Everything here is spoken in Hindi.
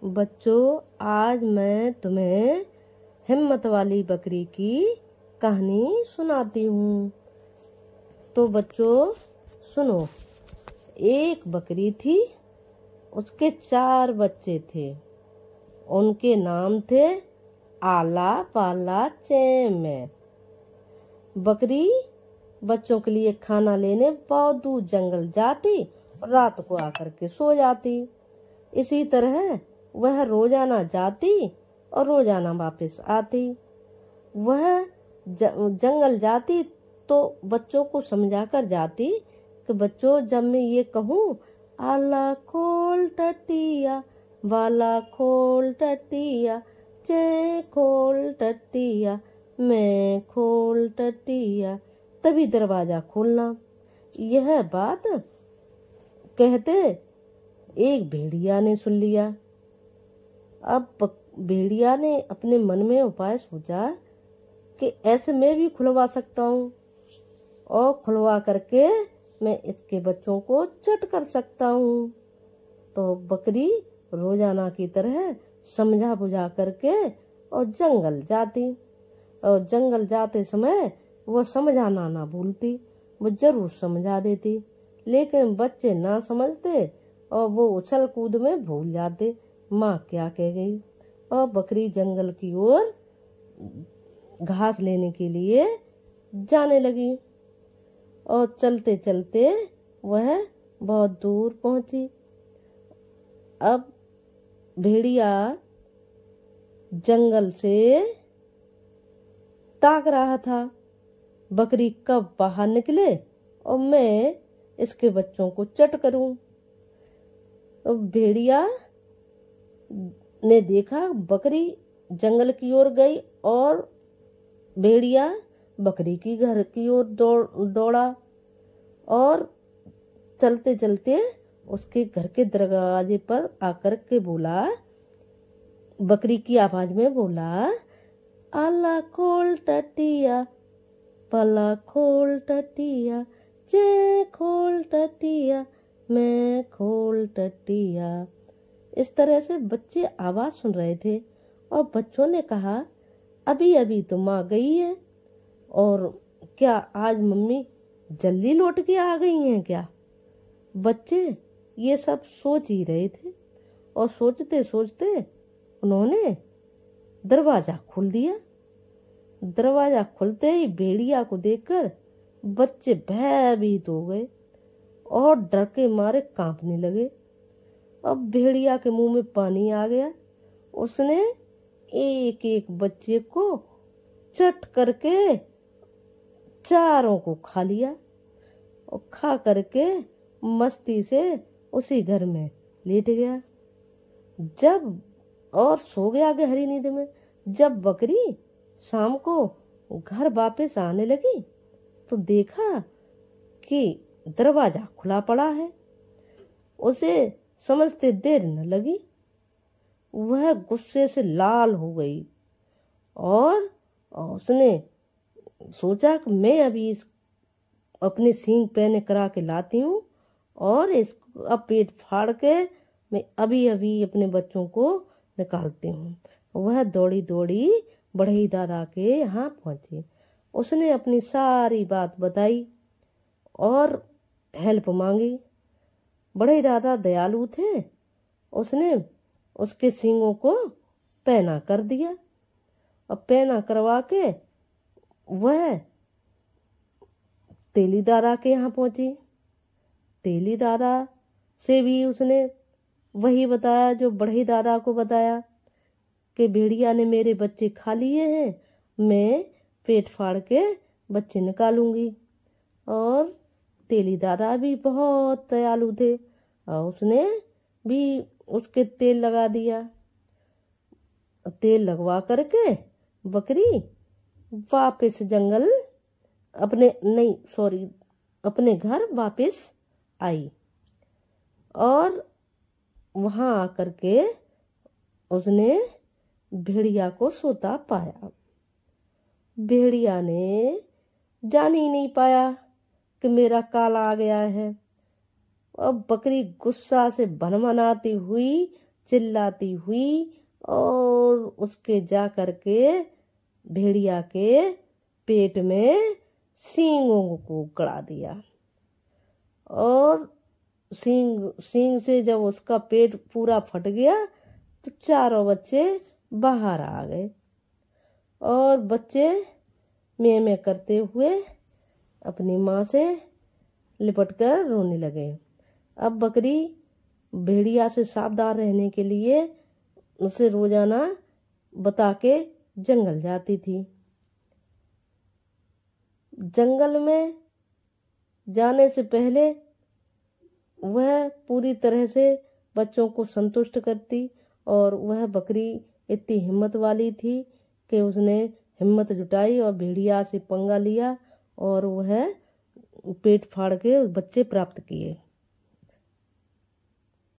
बच्चों, आज मैं तुम्हें हिम्मत वाली बकरी की कहानी सुनाती हूँ। तो बच्चों सुनो। एक बकरी थी, उसके 4 बच्चे थे। उनके नाम थे आला, पाला, चैमे। बकरी बच्चों के लिए खाना लेने बहुत दूर जंगल जाती और रात को आकर के सो जाती। इसी तरह वह रोजाना जाती और रोजाना वापस आती। वह जंगल जाती तो बच्चों को समझा कर जाती कि बच्चों, जब मैं ये कहूँ आला खोल टटिया, वाला खोल टटिया, चे खोल टटिया, मैं खोल टटिया, तभी दरवाजा खोलना। यह बात कहते एक भेड़िया ने सुन लिया। अब भेड़िया ने अपने मन में उपाय सोचा कि ऐसे मैं भी खुलवा सकता हूँ और खुलवा करके मैं इसके बच्चों को चट कर सकता हूँ। तो बकरी रोजाना की तरह समझा बुझा करके और जंगल जाती। और जंगल जाते समय वो समझाना ना भूलती, वो जरूर समझा देती। लेकिन बच्चे ना समझते और वो उछल कूद में भूल जाते माँ क्या कह गई। और बकरी जंगल की ओर घास लेने के लिए जाने लगी। और चलते चलते वह बहुत दूर पहुंची। अब भेड़िया जंगल से ताक रहा था, बकरी कब बाहर निकले और मैं इसके बच्चों को चट करूं। तो भेड़िया ने देखा बकरी जंगल की ओर गई और भेड़िया बकरी की घर की ओर दौड़ा और चलते चलते उसके घर के दरवाजे पर आकर के बोला, बकरी की आवाज में बोला, आला खोल टटिया, पला खोल टटिया, चे खोल टटिया, मैं खोल टटिया। इस तरह से बच्चे आवाज सुन रहे थे और बच्चों ने कहा, अभी अभी तो माँ गई है और क्या आज मम्मी जल्दी लौट के आ गई हैं क्या? बच्चे ये सब सोच ही रहे थे और सोचते सोचते उन्होंने दरवाजा खोल दिया। दरवाजा खुलते ही भेड़िया को देखकर बच्चे भयभीत हो गए और डर के मारे कांपने लगे। अब भेड़िया के मुंह में पानी आ गया। उसने एक एक बच्चे को चट करके चारों को खा लिया और खा करके मस्ती से उसी घर में लेट गया। जब और सो गया गहरी नींद में। जब बकरी शाम को घर वापस आने लगी तो देखा कि दरवाजा खुला पड़ा है। उसे समझते देर न लगी, वह गुस्से से लाल हो गई और उसने सोचा कि मैं अभी अपने सींग पहने करा के लाती हूँ और इसका पेट फाड़ के मैं अभी अभी अपने बच्चों को निकालती हूँ। वह दौड़ी दौड़ी बढ़ई दादा के यहाँ पहुंची। उसने अपनी सारी बात बताई और हेल्प मांगी। बड़े दादा दयालु थे। उसने उसके सींगों को पैना कर दिया और पैना करवा के वह तेली दादा के यहाँ पहुंची। तेली दादा से भी उसने वही बताया जो बड़े दादा को बताया कि भेड़िया ने मेरे बच्चे खा लिए हैं, मैं पेट फाड़ के बच्चे निकालूंगी। और तेली दादा भी बहुत दयालु थे और उसने भी उसके तेल लगा दिया। तेल लगवा करके बकरी वापस जंगल अपने घर वापस आई और वहां आकर के उसने भेड़िया को सोता पाया। भेड़िया ने जान ही नहीं पाया कि मेरा काल आ गया है। और बकरी गुस्सा से भनभनाती हुई चिल्लाती हुई और उसके जा करके भेड़िया के पेट में सींगों को गड़ा दिया। और सींग से जब उसका पेट पूरा फट गया तो चारों बच्चे बाहर आ गए और बच्चे में में करते हुए अपनी माँ से लिपट कर रोने लगे। अब बकरी भेड़िया से सावधान रहने के लिए उसे रोजाना बता के जंगल जाती थी। जंगल में जाने से पहले वह पूरी तरह से बच्चों को संतुष्ट करती और वह बकरी इतनी हिम्मत वाली थी कि उसने हिम्मत जुटाई और भेड़िया से पंगा लिया और वह पेट फाड़ के बच्चे प्राप्त किए।